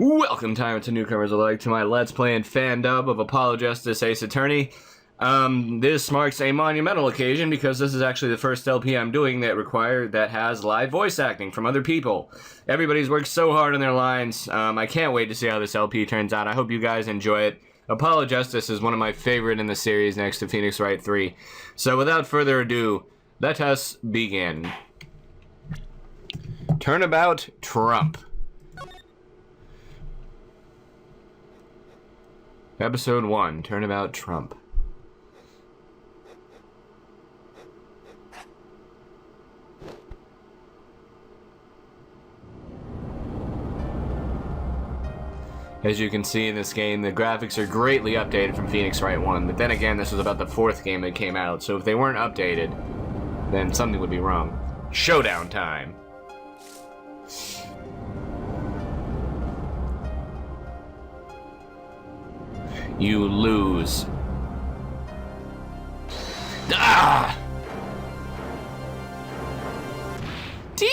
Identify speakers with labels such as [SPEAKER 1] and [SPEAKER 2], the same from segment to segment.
[SPEAKER 1] Welcome time to newcomers alike to my Let's Play and fandub of Apollo Justice Ace Attorney. This marks a monumental occasion because this is actually the first LP I'm doing that has live voice acting from other people. Everybody's worked so hard on their lines. I can't wait to see how this LP turns out. I hope you guys enjoy it. Apollo Justice is one of my favorite in the series next to Phoenix Wright 3. So without further ado, let us begin. Turnabout Trump. Episode 1, Turnabout Trump. As you can see in this game, the graphics are greatly updated from Phoenix Wright 1, but then again, this was about the 4th game that came out, so if they weren't updated, then something would be wrong. Showdown time! You lose. Ah! Tee!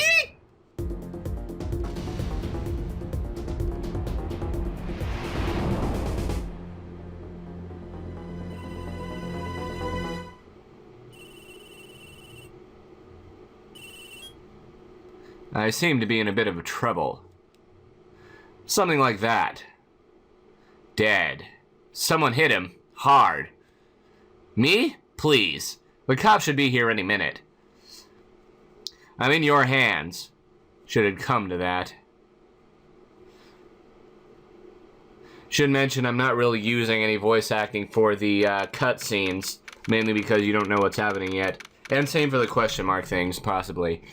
[SPEAKER 1] I seem to be in a bit of trouble. Something like that. Dead. Someone hit him. Hard. Me? Please. The cops should be here any minute. I'm in your hands. Should it come to that. Should mention I'm not really using any voice acting for the cutscenes, mainly because you don't know what's happening yet. And same for the question mark things, possibly.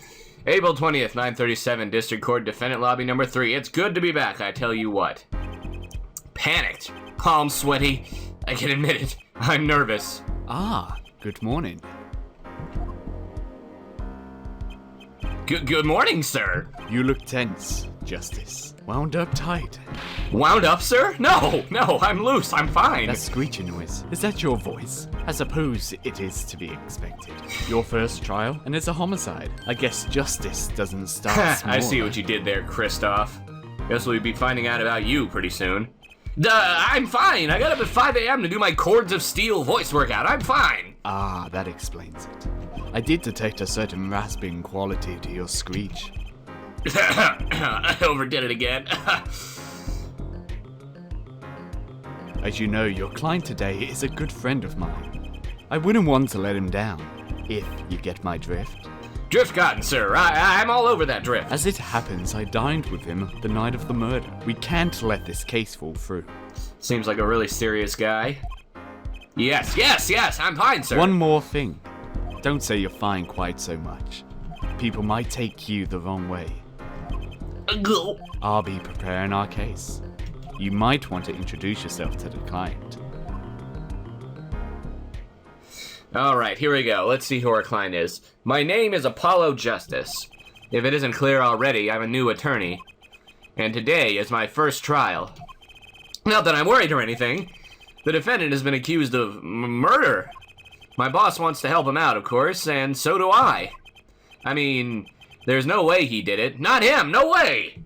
[SPEAKER 1] April 20th, 9:37, District Court, Defendant Lobby number 3. It's good to be back, I tell you what. Panicked. Palms sweaty. I can admit it. I'm nervous.
[SPEAKER 2] Ah, good morning.
[SPEAKER 1] Good morning, sir.
[SPEAKER 2] You look tense, Justice. Wound up tight.
[SPEAKER 1] Wound up, sir? No, I'm loose. I'm fine.
[SPEAKER 2] That screeching noise, is that your voice? I suppose it is to be expected. Your first trial, and it's a homicide. I guess justice doesn't start small.
[SPEAKER 1] I see what you did there, Kristoph. Guess we'll be finding out about you pretty soon. I'm fine. I got up at 5 a.m. to do my Chords of Steel voice workout. I'm fine.
[SPEAKER 2] Ah, that explains it. I did detect a certain rasping quality to your screech.
[SPEAKER 1] I overdid it again.
[SPEAKER 2] As you know, your client today is a good friend of mine. I wouldn't want to let him down, if you get my drift.
[SPEAKER 1] Drift gotten, sir. I'm all over that drift.
[SPEAKER 2] As it happens, I dined with him the night of the murder. We can't let this case fall through.
[SPEAKER 1] Seems like a really serious guy. Yes, I'm fine, sir.
[SPEAKER 2] One more thing. Don't say you're fine quite so much. People might take you the wrong way. I'll be preparing our case. You might want to introduce yourself to the client.
[SPEAKER 1] Alright, here we go. Let's see who our client is. My name is Apollo Justice. If it isn't clear already, I'm a new attorney. And today is my first trial. Not that I'm worried or anything. The defendant has been accused of murder. My boss wants to help him out, of course, and so do I. I mean, there's no way he did it. Not him! No way!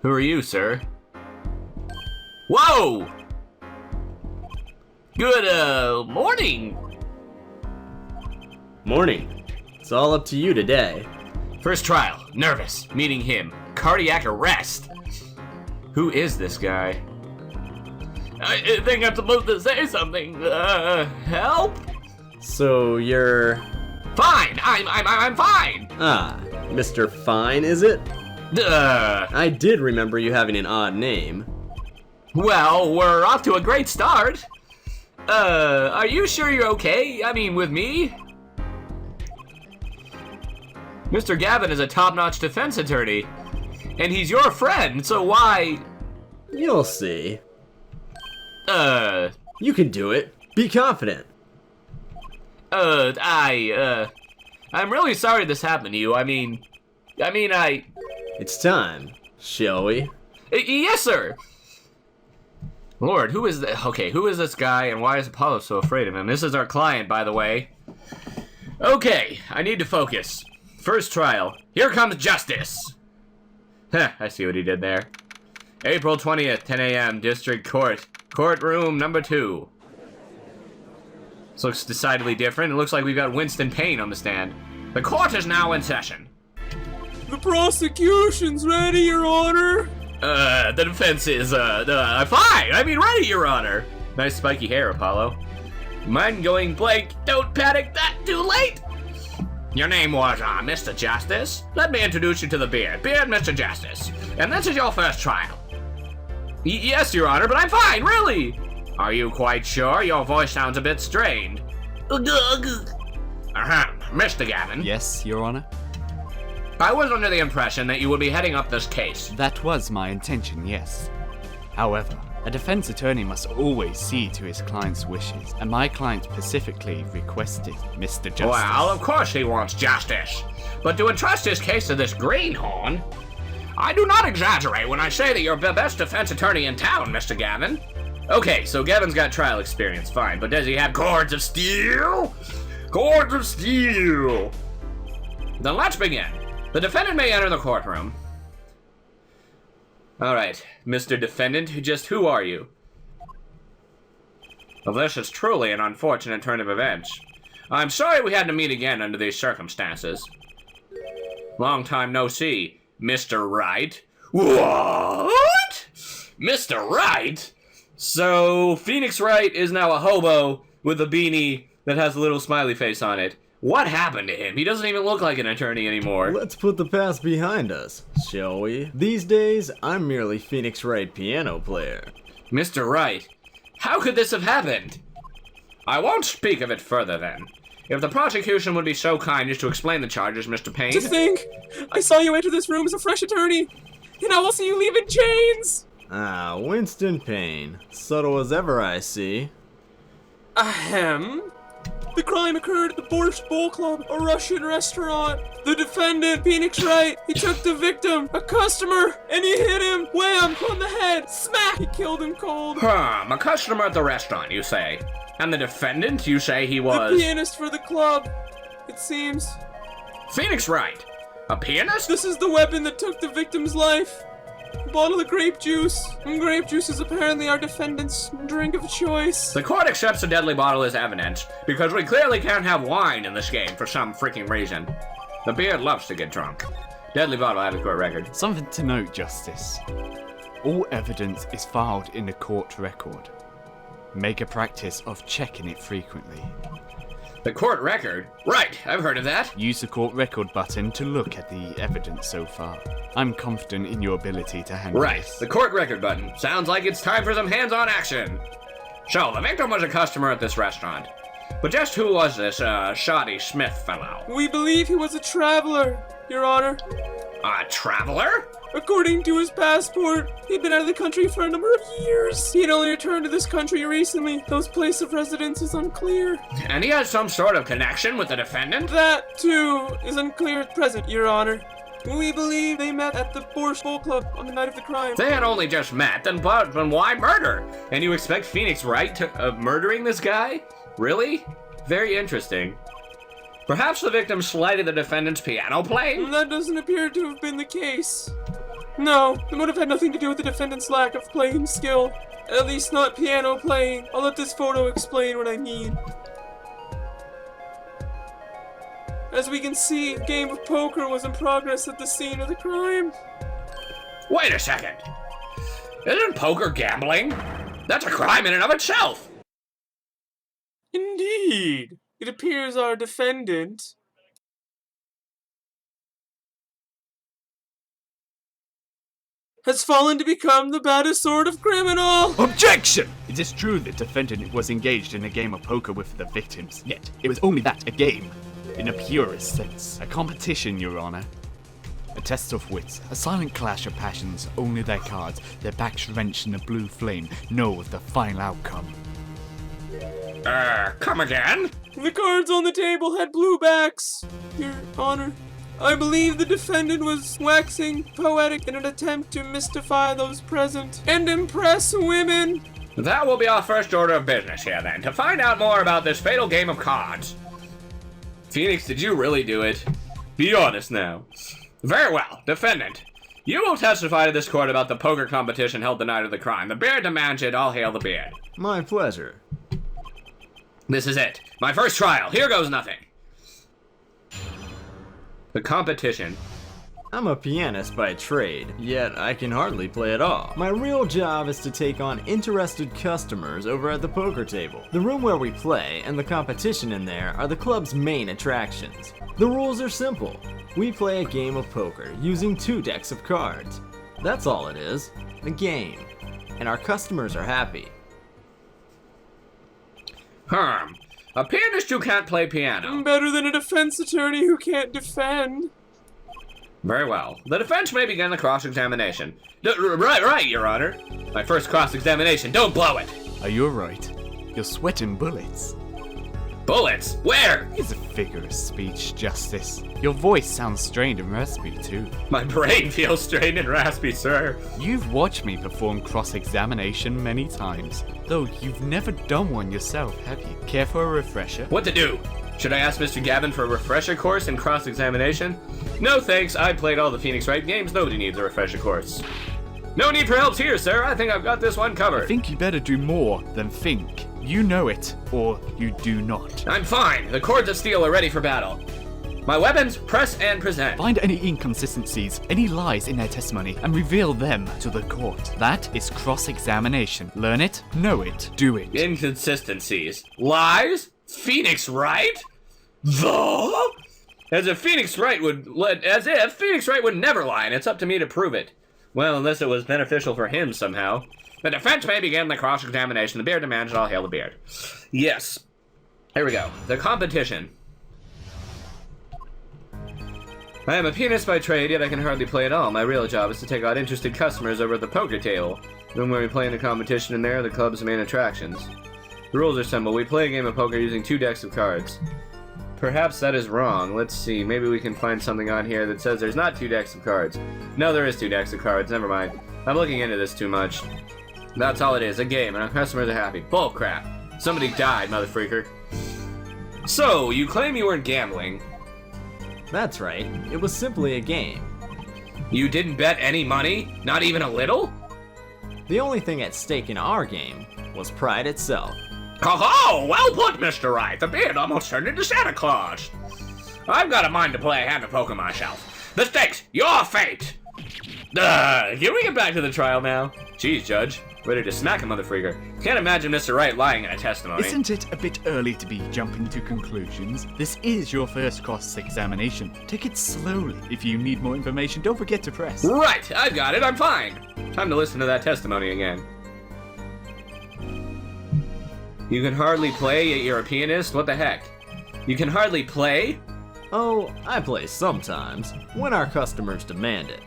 [SPEAKER 1] Who are you, sir? Whoa! Good, morning!
[SPEAKER 3] Morning. It's all up to you today.
[SPEAKER 1] First trial. Nervous. Meeting him. Cardiac arrest. Who is this guy? I think I'm supposed to say something. Help?
[SPEAKER 3] So you're...
[SPEAKER 1] Fine! I'm fine!
[SPEAKER 3] Ah, Mr. Fine, is it? I did remember you having an odd name.
[SPEAKER 1] Well, we're off to a great start. Are you sure you're okay? I mean, with me? Mr. Gavin is a top-notch defense attorney. And he's your friend, so why...
[SPEAKER 3] You'll see.
[SPEAKER 1] You
[SPEAKER 3] can do it. Be confident.
[SPEAKER 1] I'm really sorry this happened to you. I mean,
[SPEAKER 3] It's time, shall we?
[SPEAKER 1] Yes, sir! Lord, who is this? Okay, who is this guy and why is Apollo so afraid of him? This is our client, by the way. Okay, I need to focus. First trial. Here comes justice. Heh, I see what he did there. April 20th, 10 a.m., District Court. Courtroom number 2. This looks decidedly different. It looks like we've got Winston Payne on the stand. The court is now in session.
[SPEAKER 4] The prosecution's ready, Your Honor.
[SPEAKER 1] The defense is, fine! I mean, ready, Your Honor! Nice spiky hair, Apollo. Mind going blank? Don't panic that too late! Your name was, Mr. Justice? Let me introduce you to the beard. Beard, Mr. Justice. And this is your first trial. Yes, Your Honor, but I'm fine, really! Are you quite sure? Your voice sounds a bit strained. Mr. Gavin.
[SPEAKER 2] Yes, Your Honor?
[SPEAKER 1] I was under the impression that you would be heading up this case.
[SPEAKER 2] That was my intention, yes. However, a defense attorney must always see to his client's wishes, and my client specifically requested Mr. Justice.
[SPEAKER 1] Well, of course he wants justice. But to entrust his case to this greenhorn, I do not exaggerate when I say that you're the best defense attorney in town, Mr. Gavin. Okay, so Gavin's got trial experience, fine, but does he have cords of steel? Cords of steel! Then let's begin. The defendant may enter the courtroom. Alright, Mr. Defendant, who are you? Well, this is truly an unfortunate turn of events. I'm sorry we had to meet again under these circumstances. Long time no see, Mr. Wright. What? Mr. Wright? So, Phoenix Wright is now a hobo with a beanie that has a little smiley face on it. What happened to him? He doesn't even look like an attorney anymore.
[SPEAKER 3] Let's put the past behind us, shall we? These days, I'm merely Phoenix Wright piano player.
[SPEAKER 1] Mr. Wright, how could this have happened? I won't speak of it further then. If the prosecution would be so kind as to explain the charges, Mr. Payne.
[SPEAKER 4] To think, I saw you enter this room as a fresh attorney, and now I'll see you leave in chains.
[SPEAKER 3] Ah, Winston Payne. Subtle as ever, I see.
[SPEAKER 4] Ahem. The crime occurred at the Borscht Bowl Club, a Russian restaurant. The defendant, Phoenix Wright, he took the victim, a customer, and he hit him, wham, on the head, smack, he killed him cold.
[SPEAKER 1] A customer at the restaurant, you say? And the defendant, you say he was?
[SPEAKER 4] The pianist for the club, it seems.
[SPEAKER 1] Phoenix Wright, a pianist?
[SPEAKER 4] This is the weapon that took the victim's life. A bottle of grape juice. And grape juice is apparently our defendant's drink of choice.
[SPEAKER 1] The court accepts the deadly bottle as evidence, because we clearly can't have wine in this game for some freaking reason. The beard loves to get drunk. Deadly bottle out of court record.
[SPEAKER 2] Something to note, Justice. All evidence is filed in the court record. Make a practice of checking it frequently.
[SPEAKER 1] The court record? Right, I've heard of that.
[SPEAKER 2] Use the court record button to look at the evidence so far. I'm confident in your ability to handle
[SPEAKER 1] Right,
[SPEAKER 2] this.
[SPEAKER 1] the court record button. Sounds like it's time for some hands-on action. So, the victim was a customer at this restaurant. But just who was this, Shoddy Smith fellow?
[SPEAKER 4] We believe he was a traveler, Your Honor.
[SPEAKER 1] A traveler?
[SPEAKER 4] According to his passport, he'd been out of the country for a number of years. He had only returned to this country recently. Those place of residence is unclear.
[SPEAKER 1] And he has some sort of connection with the defendant?
[SPEAKER 4] That, too, is unclear at present, Your Honor. We believe they met at the Borscht Bowl Club on the night of the crime.
[SPEAKER 1] They had only just met, then why murder? And you expect Phoenix Wright to, murdering this guy? Really? Very interesting. Perhaps the victim slighted the defendant's piano playing?
[SPEAKER 4] That doesn't appear to have been the case. No, it would have had nothing to do with the defendant's lack of playing skill. At least not piano playing. I'll let this photo explain what I mean. As we can see, a game of poker was in progress at the scene of the crime.
[SPEAKER 1] Wait a second. Isn't poker gambling? That's a crime in and of itself.
[SPEAKER 4] Indeed. It appears our defendant has fallen to become the baddest sort of criminal.
[SPEAKER 2] Objection! It is true the defendant was engaged in a game of poker with the victims, yet it was only that, a game, in a purest sense. A competition, Your Honor. A test of wits, a silent clash of passions, only their cards, their backs wrenched in a blue flame, know of the final outcome.
[SPEAKER 1] Come again?
[SPEAKER 4] The cards on the table had blue backs, Your Honor. I believe the defendant was waxing poetic in an attempt to mystify those present and impress women.
[SPEAKER 1] That will be our first order of business here then, to find out more about this fatal game of cards. Phoenix, did you really do it? Be honest now. Very well, defendant. You will testify to this court about the poker competition held the night of the crime. The beard demands it. All hail the beard.
[SPEAKER 3] My pleasure.
[SPEAKER 1] This is it. My first trial. Here goes nothing. The competition.
[SPEAKER 3] I'm a pianist by trade, yet I can hardly play at all. My real job is to take on interested customers over at the poker table. The room where we play and the competition in there are the club's main attractions. The rules are simple. We play a game of poker using 2 decks of cards. That's all it is, a game. And our customers are happy.
[SPEAKER 1] A pianist who can't play piano.
[SPEAKER 4] Better than a defense attorney who can't defend.
[SPEAKER 1] Very well. The defense may begin the cross-examination. Right, Your Honor. My first cross-examination. Don't blow it.
[SPEAKER 2] Are you alright? You're sweating bullets.
[SPEAKER 1] Bullets? Where?
[SPEAKER 2] It's a figure of speech, Justice. Your voice sounds strained and raspy, too.
[SPEAKER 1] My brain feels strained and raspy, sir.
[SPEAKER 2] You've watched me perform cross-examination many times, though you've never done one yourself, have you? Care for a refresher?
[SPEAKER 1] What to do? Should I ask Mr. Gavin for a refresher course in cross-examination? No thanks, I played all the Phoenix Wright games, nobody needs a refresher course. No need for help here, sir, I think I've got this one covered.
[SPEAKER 2] I think you better do more than think. You know it, or you do not.
[SPEAKER 1] I'm fine, the cords of steel are ready for battle. My weapons, press and present.
[SPEAKER 2] Find any inconsistencies, any lies in their testimony, and reveal them to the court. That is cross-examination. Learn it, know it, do it.
[SPEAKER 1] Inconsistencies. Lies? Phoenix Wright? As if Phoenix Wright would never lie, and it's up to me to prove it. Well, unless it was beneficial for him somehow. The defense may begin the cross-examination. The beard demands it. All hail the beard. Yes. Here we go. The competition. I am a pianist by trade, yet I can hardly play at all. My real job is to take out interested customers over at the poker table. The room where we play in the competition in there are the club's main attractions. The rules are simple. We play a game of poker using 2 decks of cards. Perhaps that is wrong. Let's see. Maybe we can find something on here that says there's not 2 decks of cards. No, there is 2 decks of cards. Never mind. I'm looking into this too much. That's all it is. A game, and our customers are happy. Bull crap. Somebody died, motherfreaker. So, you claim you weren't gambling.
[SPEAKER 3] That's right. It was simply a game.
[SPEAKER 1] You didn't bet any money? Not even a little?
[SPEAKER 3] The only thing at stake in our game was pride itself.
[SPEAKER 1] Ho-ho! Well put, Mr. Wright. The beard almost turned into Santa Claus. I've got a mind to play a hand of poker myself. The stakes, your fate. Can we get back to the trial now? Jeez, Judge. Ready to smack a motherfreaker. Can't imagine Mr. Wright lying in a testimony.
[SPEAKER 2] Isn't it a bit early to be jumping to conclusions? This is your first cross-examination. Take it slowly. If you need more information, don't forget to press.
[SPEAKER 1] Right, I've got it. I'm fine. Time to listen to that testimony again. You can hardly play, yet you're a pianist? What the heck? You can hardly play?
[SPEAKER 3] Oh, I play sometimes, when our customers demand it.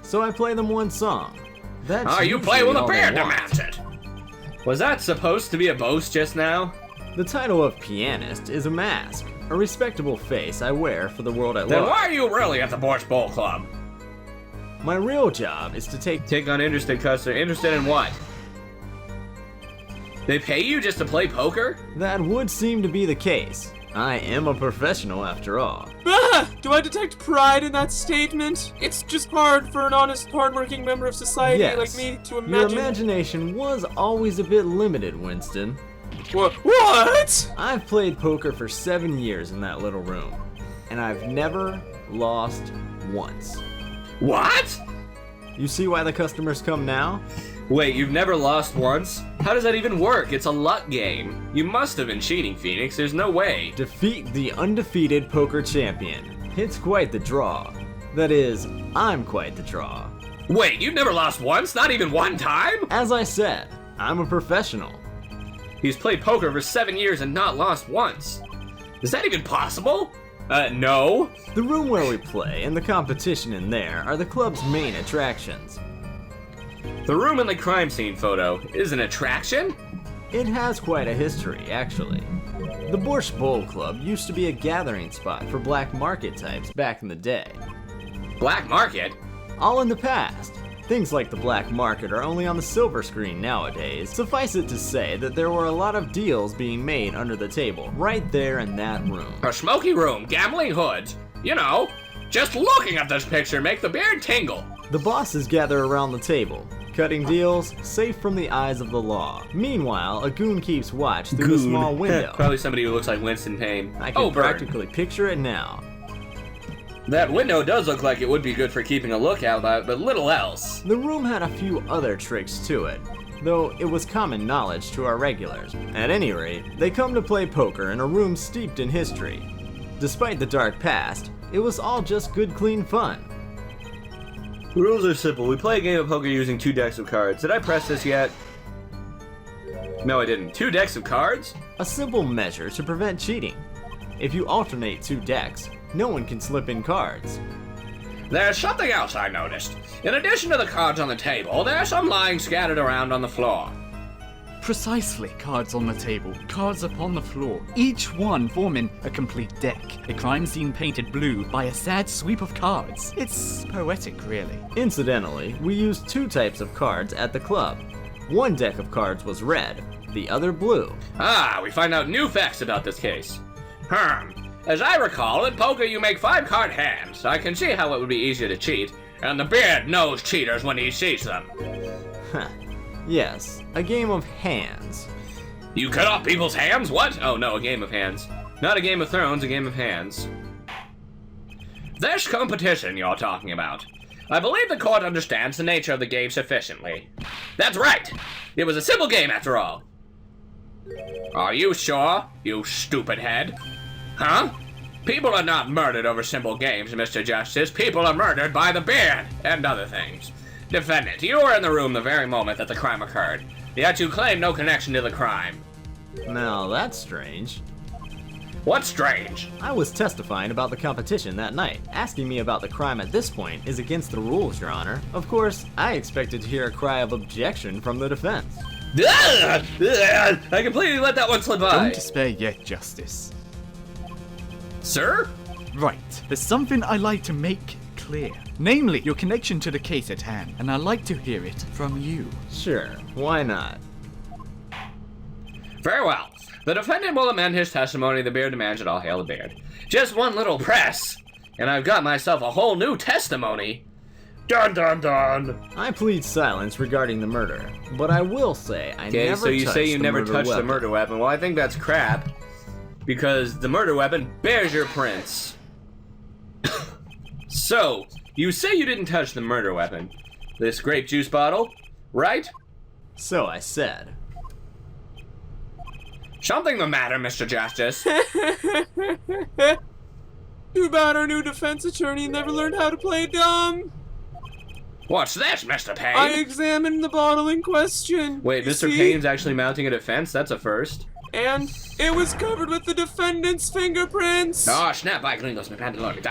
[SPEAKER 3] So I play them one song. That's
[SPEAKER 1] you play when the
[SPEAKER 3] all they
[SPEAKER 1] band
[SPEAKER 3] want.
[SPEAKER 1] demands it. Was that supposed to be a boast just now?
[SPEAKER 3] The title of pianist is a mask, a respectable face I wear for the world at
[SPEAKER 1] Then
[SPEAKER 3] large.
[SPEAKER 1] why are you really at the Borscht Bowl Club?
[SPEAKER 3] My real job is to take
[SPEAKER 1] on interested customers. Interested in what? They pay you just to play poker?
[SPEAKER 3] That would seem to be the case. I am a professional after all.
[SPEAKER 4] Ah! Do I detect pride in that statement? It's just hard for an honest, hardworking member of society
[SPEAKER 3] Yes,
[SPEAKER 4] like me to
[SPEAKER 3] your
[SPEAKER 4] imagine.
[SPEAKER 3] imagination was always a bit limited, Winston.
[SPEAKER 4] What?
[SPEAKER 3] I've played poker for 7 years in that little room, and I've never lost once.
[SPEAKER 1] What?
[SPEAKER 3] You see why the customers come now?
[SPEAKER 1] Wait, you've never lost once? How does that even work? It's a luck game. You must have been cheating, Phoenix. There's no way.
[SPEAKER 3] Defeat the undefeated poker champion. It's quite the draw. That is, I'm quite the draw.
[SPEAKER 1] Wait, you've never lost once? Not even one time?
[SPEAKER 3] As I said, I'm a professional.
[SPEAKER 1] He's played poker for 7 years and not lost once. Is that even possible? No.
[SPEAKER 3] The room where we play and the competition in there are the club's main attractions.
[SPEAKER 1] The room in the crime scene photo is an attraction?
[SPEAKER 3] It has quite a history, actually. The Borscht Bowl Club used to be a gathering spot for black market types back in the day.
[SPEAKER 1] Black market?
[SPEAKER 3] All in the past. Things like the black market are only on the silver screen nowadays. Suffice it to say that there were a lot of deals being made under the table, right there in that room.
[SPEAKER 1] A smoky room, gambling hoods. You know, Just looking at this picture make the beard tingle.
[SPEAKER 3] The bosses gather around the table, cutting deals, safe from the eyes of the law. Meanwhile, a goon keeps watch through the small window.
[SPEAKER 1] Probably somebody who looks like Winston Payne.
[SPEAKER 3] I can practically picture it now.
[SPEAKER 1] That window does look like it would be good for keeping a lookout, but little else.
[SPEAKER 3] The room had a few other tricks to it, though it was common knowledge to our regulars. At any rate, they come to play poker in a room steeped in history. Despite the dark past, it was all just good, clean fun.
[SPEAKER 1] The rules are simple. We play a game of poker using 2 decks of cards. Did I press this yet? No, I didn't. 2 decks of cards?
[SPEAKER 3] A simple measure to prevent cheating. If you alternate 2 decks, no one can slip in cards.
[SPEAKER 1] There's something else I noticed. In addition to the cards on the table, there are some lying scattered around on the floor.
[SPEAKER 2] Precisely, cards on the table, cards upon the floor, each one forming a complete deck. A crime scene painted blue by a sad sweep of cards. It's poetic, really.
[SPEAKER 3] Incidentally, we used 2 types of cards at the club. One deck of cards was red, the other blue.
[SPEAKER 1] Ah, we find out new facts about this case. As I recall, in poker you make 5-card hands. I can see how it would be easier to cheat, and the beard knows cheaters when he sees them.
[SPEAKER 3] Yes, a game of hands.
[SPEAKER 1] You cut off people's hands? What? Oh no, a game of hands. Not a Game of Thrones, a game of hands. This competition you're talking about. I believe the court understands the nature of the game sufficiently. That's right! It was a simple game after all. Are you sure, you stupid head? Huh? People are not murdered over simple games, Mr. Justice. People are murdered by the beard and other things. Defendant, you were in the room the very moment that the crime occurred, yet you claim no connection to the crime.
[SPEAKER 3] Now that's strange.
[SPEAKER 1] What's strange?
[SPEAKER 3] I was testifying about the competition that night. Asking me about the crime at this point is against the rules, Your Honor. Of course, I expected to hear a cry of objection from the defense.
[SPEAKER 1] I completely let that one slip by.
[SPEAKER 2] Don't despair yet, Justice.
[SPEAKER 1] Sir?
[SPEAKER 2] Right, there's something I like to make clear. Namely, your connection to the case at hand, and I'd like to hear it from you.
[SPEAKER 3] Sure, why not?
[SPEAKER 1] Very well. The defendant will amend his testimony. The beard demands it all hail the beard. Just one little press, and I've got myself a whole new testimony. Dun dun dun.
[SPEAKER 3] I plead silence regarding the murder, but I will say I never touched
[SPEAKER 1] so you say you
[SPEAKER 3] the
[SPEAKER 1] never
[SPEAKER 3] murder
[SPEAKER 1] touched the
[SPEAKER 3] weapon.
[SPEAKER 1] murder weapon. Well, I think that's crap, because the murder weapon bears your prints. So, you say you didn't touch the murder weapon. This grape juice bottle, right?
[SPEAKER 3] So I said.
[SPEAKER 1] Something the matter, Mr. Justice?
[SPEAKER 4] Too bad our new defense attorney never learned how to play dumb.
[SPEAKER 1] What's this, Mr. Payne?
[SPEAKER 4] I examined the bottle in question.
[SPEAKER 1] Wait,
[SPEAKER 4] You
[SPEAKER 1] Mr.
[SPEAKER 4] see?
[SPEAKER 1] Payne's actually mounting a defense? That's a first.
[SPEAKER 4] And it was covered with the defendant's fingerprints.
[SPEAKER 1] Oh, snap, I clean those pantaloni.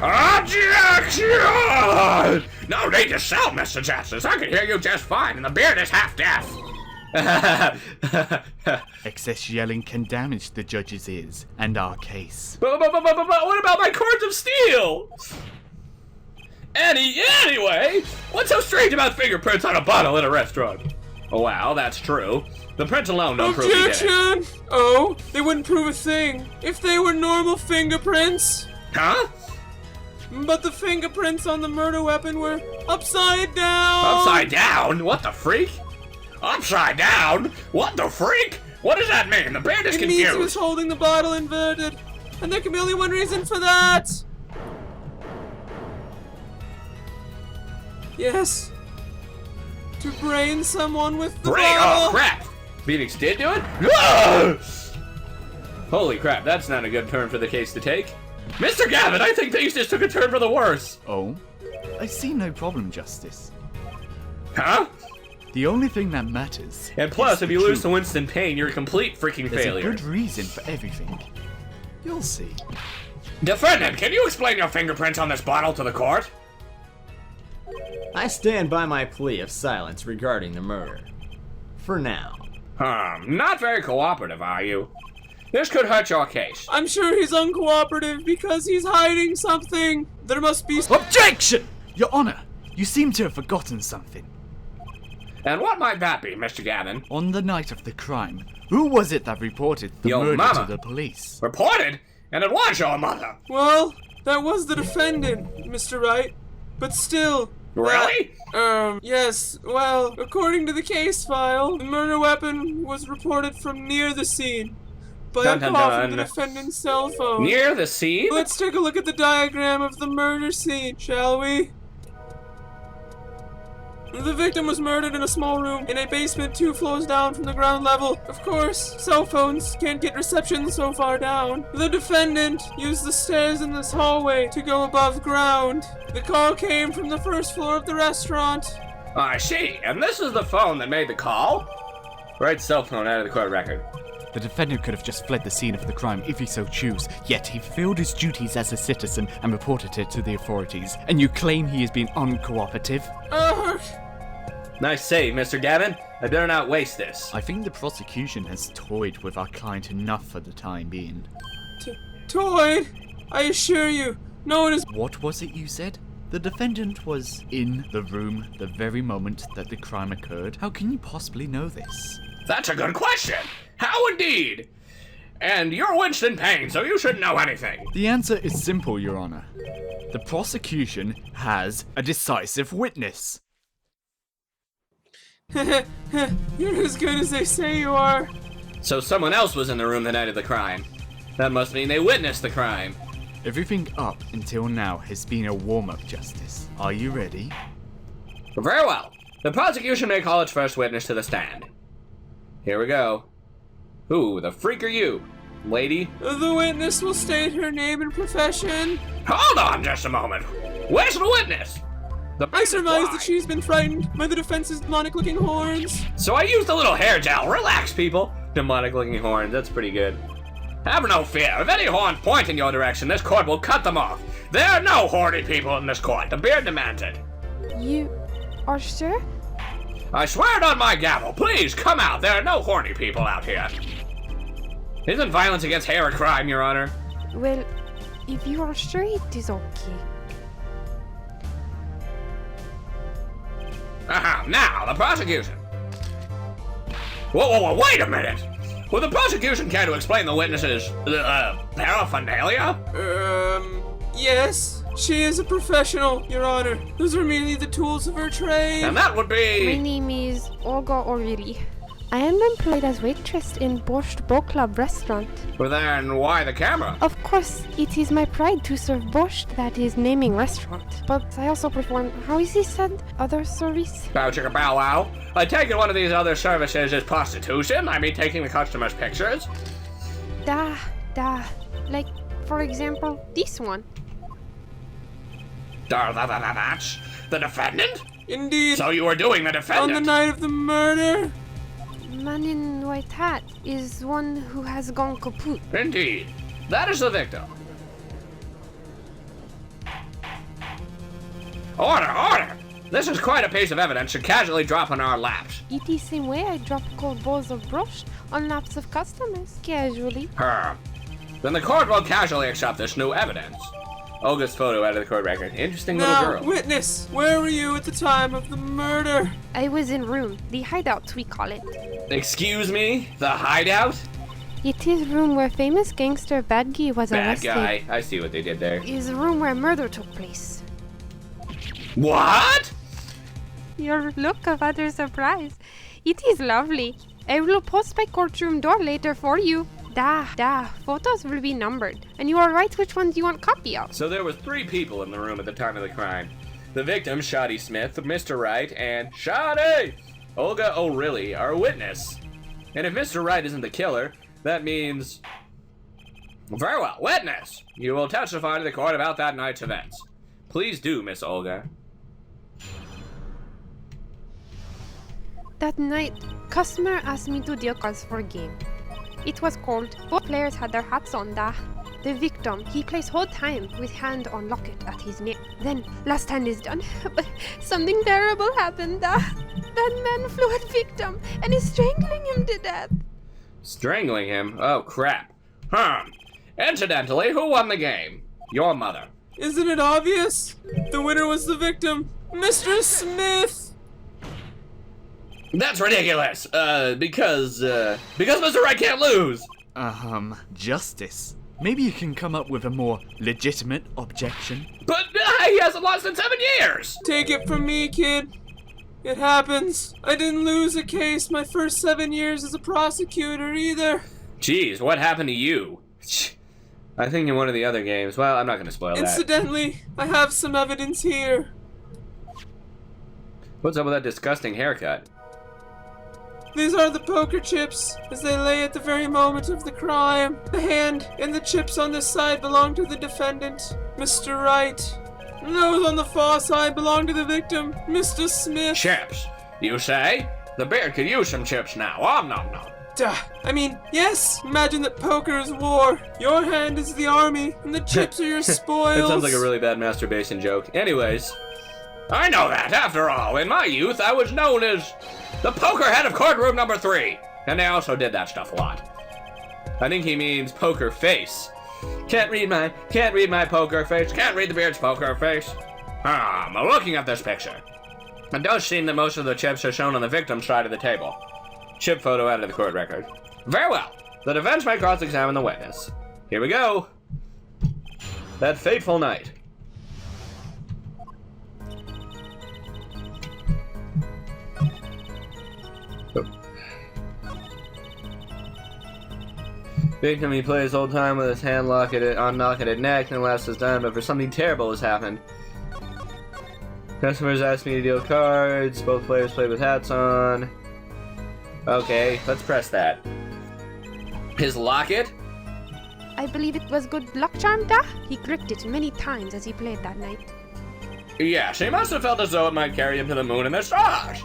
[SPEAKER 1] Objection! No need to sell, Mr. Justice. I can hear you just fine, and the beard is half deaf.
[SPEAKER 2] Excess yelling can damage the judge's ears and our case.
[SPEAKER 1] But what about my cords of steel? Anyway, what's so strange about fingerprints on a bottle in a restaurant? Oh, wow, that's true. The prints alone don't prove he did it.
[SPEAKER 4] Objection! Oh, they wouldn't prove a thing if they were normal fingerprints.
[SPEAKER 1] Huh?
[SPEAKER 4] But the fingerprints on the murder weapon were upside down.
[SPEAKER 1] Upside down? What the freak? Upside down? What the freak? What does that mean? The beard is
[SPEAKER 4] It means he was
[SPEAKER 1] confused.
[SPEAKER 4] holding the bottle inverted, and there can be only one reason for that. Yes. To brain someone with the
[SPEAKER 1] Brain?
[SPEAKER 4] bottle.
[SPEAKER 1] Oh, crap! Phoenix did do it? Ah! Holy crap, that's not a good turn for the case to take. Mr. Gavin, I think things just took a turn for the worse.
[SPEAKER 2] Oh? I see no problem, Justice.
[SPEAKER 1] Huh?
[SPEAKER 2] The only thing that matters.
[SPEAKER 1] And plus,
[SPEAKER 2] is
[SPEAKER 1] if
[SPEAKER 2] the
[SPEAKER 1] you lose
[SPEAKER 2] truth.
[SPEAKER 1] to Winston Payne, you're a complete freaking
[SPEAKER 2] There's
[SPEAKER 1] failure.
[SPEAKER 2] a good reason for everything. You'll see.
[SPEAKER 1] Defendant, can you explain your fingerprints on this bottle to the court?
[SPEAKER 3] I stand by my plea of silence regarding the murder. For now.
[SPEAKER 1] Not very cooperative, are you? This could hurt your case.
[SPEAKER 4] I'm sure he's uncooperative because he's hiding something. There must be.
[SPEAKER 2] Objection! Your Honor, you seem to have forgotten something.
[SPEAKER 1] And what might that be, Mr. Gavin?
[SPEAKER 2] On the night of the crime, who was it that reported the
[SPEAKER 1] Your
[SPEAKER 2] murder
[SPEAKER 1] mama.
[SPEAKER 2] to the police?
[SPEAKER 1] Reported? And it was your mother.
[SPEAKER 4] Well, That was the defendant, Mr. Wright. But still...
[SPEAKER 1] Really?
[SPEAKER 4] Yes. Well, according to the case file, the murder weapon was reported from near the scene by
[SPEAKER 1] Dun,
[SPEAKER 4] a
[SPEAKER 1] dun,
[SPEAKER 4] call
[SPEAKER 1] dun.
[SPEAKER 4] from the defendant's cell phone.
[SPEAKER 1] Near the scene?
[SPEAKER 4] Let's take a look at the diagram of the murder scene, shall we? The victim was murdered in a small room in a basement 2 floors down from the ground level. Of course, cell phones can't get reception so far down. The defendant used the stairs in this hallway to go above ground. The call came from the 1st floor of the restaurant.
[SPEAKER 1] I see. And this is the phone that made the call? Wright's cell phone out of the court record.
[SPEAKER 2] The defendant could have just fled the scene of the crime if he so chose, yet he fulfilled his duties as a citizen and reported it to the authorities. And you claim he is being uncooperative?
[SPEAKER 1] Nice save, Mr. Gavin. I better not waste this.
[SPEAKER 2] I think the prosecution has toyed with our client enough for the time being.
[SPEAKER 4] Toyed? I assure you, no one is...
[SPEAKER 2] What was it you said? The defendant was in the room the very moment that the crime occurred. How can you possibly know this?
[SPEAKER 1] That's a good question. How indeed? And you're Winston Payne, so you shouldn't know anything.
[SPEAKER 2] The answer is simple, Your Honor. The prosecution has a decisive witness.
[SPEAKER 4] You're as good as they say you are.
[SPEAKER 1] So someone else was in the room the night of the crime. That must mean they witnessed the crime.
[SPEAKER 2] Everything up until now has been a warm-up, Justice. Are you ready?
[SPEAKER 1] Very well. The prosecution may call its first witness to the stand. Here we go. Who the freak are you, lady?
[SPEAKER 4] The witness will state her name and profession.
[SPEAKER 1] Hold on just a moment. Where's the witness?
[SPEAKER 4] I surmise that she's been frightened by the defense's demonic-looking horns.
[SPEAKER 1] So I used a little hair gel. Relax, people. Demonic-looking horns. That's pretty good. Have no fear. If any horns point in your direction, this court will cut them off. There are no horny people in this court. The beard demands it.
[SPEAKER 5] You are sure?
[SPEAKER 1] I swear it on my gavel. Please, come out. There are no horny people out here. Isn't violence against hair a crime, Your Honor?
[SPEAKER 5] Well, if you are sure, it is okay.
[SPEAKER 1] Aha, now, the prosecution. Whoa, wait a minute. Will the prosecution care to explain the witness's, paraphernalia?
[SPEAKER 4] Yes. She is a professional, Your Honor. Those are merely the tools of her trade.
[SPEAKER 1] And that would be...
[SPEAKER 5] My name is Olga Orly. I am employed as waitress in Borscht Boat Club restaurant.
[SPEAKER 1] Well, then why the camera?
[SPEAKER 5] Of course, it is my pride to serve borscht, that is naming restaurant. But I also perform, how is it said, other service?
[SPEAKER 1] Bow chicka bow wow. I take it one of these other services is prostitution. I mean taking the customer's pictures.
[SPEAKER 5] Da. Like, for example, this one.
[SPEAKER 1] That's the defendant?
[SPEAKER 4] Indeed.
[SPEAKER 1] So you were doing the
[SPEAKER 4] On
[SPEAKER 1] defendant?
[SPEAKER 4] the night of the murder.
[SPEAKER 5] Man in white hat is one who has gone kaput.
[SPEAKER 1] Indeed. That is the victim. Order! This is quite a piece of evidence to casually drop on our laps.
[SPEAKER 5] It is same way I drop cold bowls of borscht on laps of customers, casually.
[SPEAKER 1] Then the court will casually accept this new evidence. Olga's photo out of the court record. Interesting little
[SPEAKER 4] Now,
[SPEAKER 1] girl.
[SPEAKER 4] witness, where were you at the time of the murder?
[SPEAKER 5] I was in room, the hideout we call it.
[SPEAKER 1] Excuse me? The hideout?
[SPEAKER 5] It is room where famous gangster Bad Guy was
[SPEAKER 1] Bad
[SPEAKER 5] arrested.
[SPEAKER 1] guy. I see what they did there.
[SPEAKER 5] It is a room where murder took place.
[SPEAKER 1] What?
[SPEAKER 5] Your look of utter surprise. It is lovely. I will post my courtroom door later for you. Da. Photos will be numbered, and you are right which ones you want copy of.
[SPEAKER 1] So there was 3 people in the room at the time of the crime. The victim, Shoddy Smith, Mr. Wright, and Shoddy! Olga O'Reilly, our witness. And if Mr. Wright isn't the killer, that means... Very well, witness! You will testify to the court about that night's events. Please do, Miss Olga.
[SPEAKER 5] That night, customer asked me to deal cards for a game. It was cold. Both players had their hats on, da. The victim, he plays whole time with hand on locket at his neck. Then, last hand is done, but something terrible happened, da. That man flew at victim and is strangling him to death.
[SPEAKER 1] Strangling him? Oh, crap. Incidentally, who won the game? Your mother.
[SPEAKER 4] Isn't it obvious? The winner was the victim, Mr. Smith.
[SPEAKER 1] That's ridiculous. Because Mr. Wright can't lose.
[SPEAKER 2] Justice. Maybe you can come up with a more legitimate objection.
[SPEAKER 1] But he hasn't lost in 7 years!
[SPEAKER 4] Take it from me, kid. It happens. I didn't lose a case my first 7 years as a prosecutor either.
[SPEAKER 1] Jeez, what happened to you? I think in one of the other games. Well, I'm not going to spoil that.
[SPEAKER 4] Incidentally, I have some evidence here.
[SPEAKER 1] What's up with that disgusting haircut?
[SPEAKER 4] These are the poker chips, as they lay at the very moment of the crime. The hand and the chips on this side belong to the defendant, Mr. Wright. And those on the far side belong to the victim, Mr. Smith.
[SPEAKER 1] Chips, you say? The beard could use some chips now. Om nom nom.
[SPEAKER 4] Duh. I mean, yes, imagine that poker is war. Your hand is the army, and the chips are your spoils.
[SPEAKER 1] That sounds like a really bad masturbation joke. Anyways, I know that. After all, in my youth, I was known as the poker head of courtroom number 3. And I also did that stuff a lot. I think he means poker face. Can't read my poker face. Can't read the beard's poker face. I'm looking at this picture. It does seem that most of the chips are shown on the victim's side of the table. Chip photo out of the court record. Very well. The defense may cross-examine the witness. Here we go. That fateful night. Victim, he plays the whole time with his hand on knocking neck and laughs is done, but for something terrible has happened. Customers asked me to deal cards. Both players played with hats on. Okay, let's press that. His locket?
[SPEAKER 5] I believe it was good luck charm, da? He gripped it many times as he played that night.
[SPEAKER 1] Yeah, she must have felt as though it might carry him to the moon and the stars.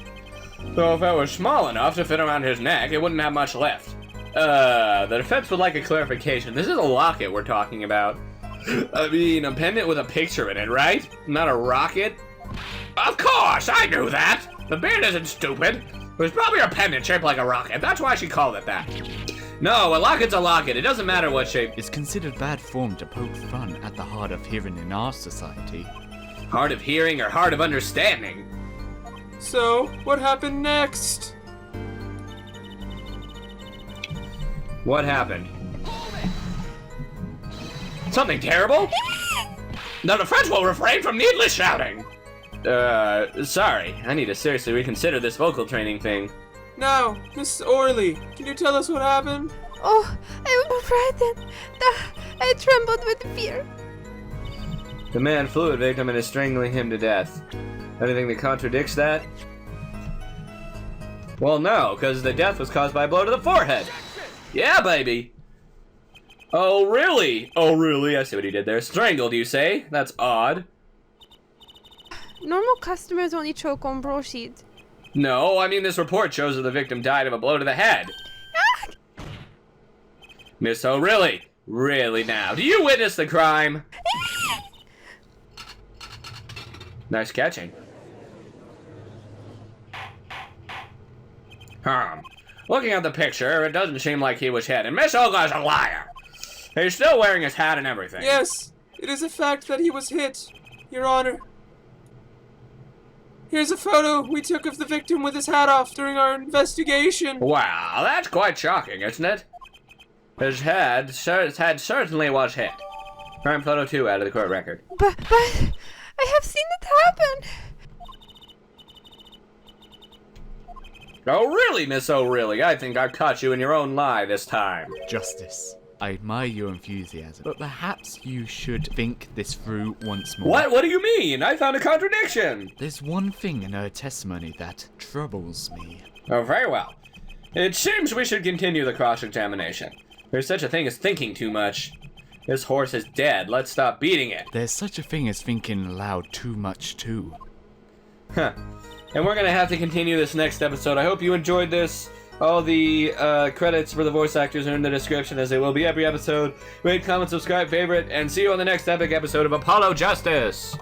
[SPEAKER 1] So if it was small enough to fit around his neck, it wouldn't have much left. The defense would like a clarification. This is a locket we're talking about. I mean, a pendant with a picture in it, right? Not a rocket? Of course, I knew that! The beard isn't stupid. It was probably a pendant shaped like a rocket. That's why she called it that. No, a locket's a locket. It doesn't matter what shape.
[SPEAKER 2] It's considered bad form to poke fun at the hard of hearing in our society.
[SPEAKER 1] Hard of hearing or hard of understanding?
[SPEAKER 4] So, what happened next?
[SPEAKER 1] What happened? Something terrible? Now the French will refrain from needless shouting. Sorry. I need to seriously reconsider this vocal training thing.
[SPEAKER 4] Now, Miss Orly, can you tell us what happened?
[SPEAKER 5] Oh, I was frightened. I trembled with fear.
[SPEAKER 1] The man flew at victim and is strangling him to death. Anything that contradicts that? Well, no, because the death was caused by a blow to the forehead. Yeah, baby. Oh, really? Oh, really? I see what he did there. Strangled, you say? That's odd.
[SPEAKER 5] Normal customers only choke on broadsheet.
[SPEAKER 1] No, I mean this report shows that the victim died of a blow to the head. Miss O'Reilly, really now, do you witness the crime? Nice catching. Looking at the picture, it doesn't seem like he was hit, and Miss Olga's a liar. He's still wearing his hat and everything.
[SPEAKER 4] Yes, it is a fact that he was hit, Your Honor. Here's a photo we took of the victim with his hat off during our investigation.
[SPEAKER 1] Wow, that's quite shocking, isn't it? His head certainly was hit. Crime photo 2 out of the court record.
[SPEAKER 5] But I have seen it happen.
[SPEAKER 1] Oh, really, Miss O'Reilly? I think I've caught you in your own lie this time.
[SPEAKER 2] Justice, I admire your enthusiasm, but perhaps you should think this through once more.
[SPEAKER 1] What? What do you mean? I found a contradiction.
[SPEAKER 2] There's one thing in her testimony that troubles me.
[SPEAKER 1] Oh, very well. It seems we should continue the cross-examination. There's such a thing as thinking too much. This horse is dead. Let's stop beating it.
[SPEAKER 2] There's such a thing as thinking aloud too much, too.
[SPEAKER 1] Huh. And we're gonna have to continue this next episode. I hope you enjoyed this. All the credits for the voice actors are in the description, as they will be every episode. Rate, comment, subscribe, favorite, and see you on the next epic episode of Apollo Justice!